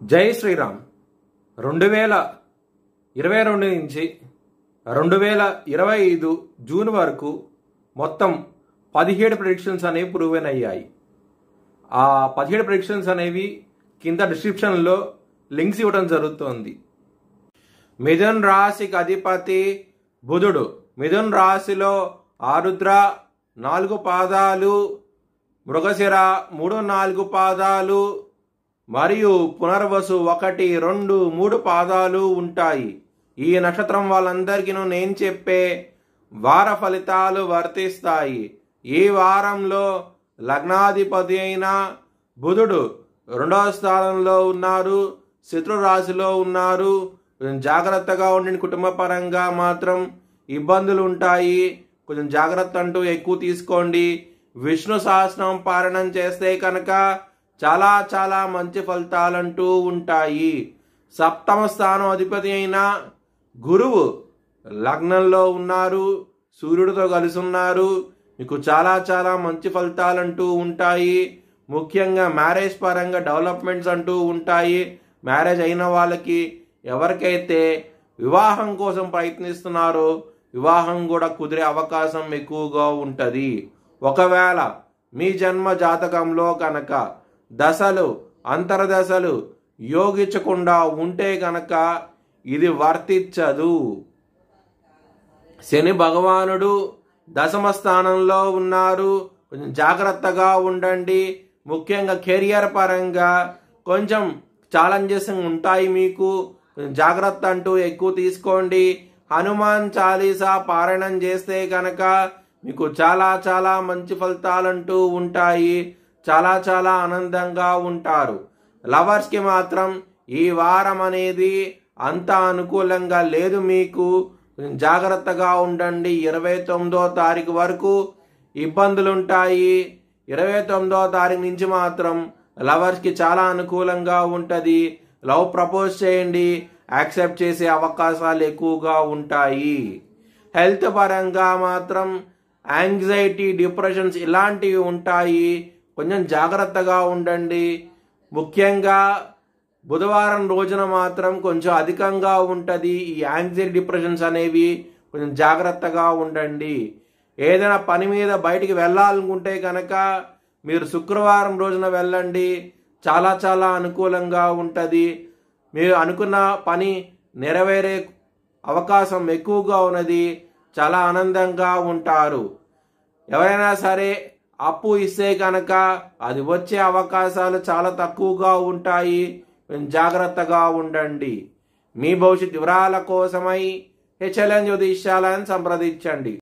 జై శ్రీరామ్. 2022 నుంచి 2025 జూన్ వరకు మొత్తం 17 ప్రెడిక్షన్స్ అనేవి ప్రూవెన్ అయ్యాయి. ఆ 17 ప్రెడిక్షన్స్ అనేవి కింద డిస్క్రిప్షన్లో లింక్స్ ఇవ్వడం జరుగుతుంది. మిథున్ రాశికి అధిపతి బుధుడు. మిథున్ రాశిలో ఆరుద్ర 4 పాదాలు, మృగశిర 3-4 పాదాలు మరియు పునర్వసు 1, 2, 3 పాదాలు ఉంటాయి. ఈ నక్షత్రం వాళ్ళందరికీ నేను చెప్పే వార ఫలితాలు వర్తిస్తాయి. ఈ వారంలో లగ్నాధిపతి అయిన బుధుడు 2వ స్థానంలో ఉన్నారు, శత్రు రాశిలో ఉన్నారు. జాగ్రత్తగా ఉండి కుటుంబ పరంగా మాత్రం ఇబ్బందులు ఉంటాయి. కొంచెం జాగ్రత్త అంటూ ఎక్కువ తీసుకోండి. విష్ణు సహస్రం పారాయణం చేస్తే కనుక చాలా చాలా మంచి ఫలితాలంటూ ఉంటాయి. 7వ స్థానం అధిపతి అయిన గురువు లగ్నంలో ఉన్నారు, సూర్యుడితో కలిసి ఉన్నారు. మీకు చాలా చాలా మంచి ఫలితాలంటూ ఉంటాయి. ముఖ్యంగా మ్యారేజ్ పరంగా డెవలప్మెంట్స్ అంటూ ఉంటాయి. మ్యారేజ్ అయిన వాళ్ళకి ఎవరికైతే వివాహం కోసం ప్రయత్నిస్తున్నారో వివాహం కూడా కుదిరే అవకాశం ఎక్కువగా ఉంటుంది. ఒకవేళ మీ జన్మ జాతకంలో కనుక దశలు అంతర్దశలు యోగించకుండా ఉంటే కనుక ఇది వర్తించదు. శని భగవానుడు 10వ స్థానంలో ఉన్నారు. కొంచెం జాగ్రత్తగా ఉండండి. ముఖ్యంగా కెరియర్ పరంగా కొంచెం ఛాలెంజెస్ ఉంటాయి. మీకు జాగ్రత్త అంటూ ఎక్కువ తీసుకోండి. హనుమాన్ చాలీసా పారాయణం చేస్తే కనుక మీకు చాలా చాలా మంచి ఫలితాలంటూ ఉంటాయి. చాలా చాలా ఆనందంగా ఉంటారు. లవర్స్కి మాత్రం ఈ వారం అనేది అంత అనుకూలంగా లేదు. మీకు జాగ్రత్తగా ఉండండి. 29వ తారీఖు వరకు ఇబ్బందులు ఉంటాయి. 29వ తారీఖు నుంచి మాత్రం లవర్స్కి చాలా అనుకూలంగా ఉంటుంది. లవ్ ప్రపోజ్ చేయండి, యాక్సెప్ట్ చేసే అవకాశాలు ఎక్కువగా ఉంటాయి. హెల్త్ పరంగా మాత్రం యాంగ్జైటీ, డిప్రెషన్స్ ఇలాంటివి ఉంటాయి. కొంచెం జాగ్రత్తగా ఉండండి. ముఖ్యంగా బుధవారం రోజున మాత్రం కొంచెం అధికంగా ఉంటుంది ఈ యాంగ్జైటీ, డిప్రెషన్స్ అనేవి. కొంచెం జాగ్రత్తగా ఉండండి. ఏదైనా పని మీద బయటికి వెళ్ళాలనుకుంటే కనుక మీరు శుక్రవారం రోజున వెళ్ళండి. చాలా చాలా అనుకూలంగా ఉంటుంది. మీరు అనుకున్న పని నెరవేరే అవకాశం ఎక్కువగా ఉన్నది. చాలా ఆనందంగా ఉంటారు. ఎవరైనా సరే అప్పు ఇస్తే కనుక అది వచ్చే అవకాశాలు చాలా తక్కువగా ఉంటాయి. జాగ్రత్తగా ఉండండి. మీ భవిష్యత్ వివరాల కోసమై హెచ్ఎల్ఎన్ జ్యోతిష్యాలను సంప్రదించండి.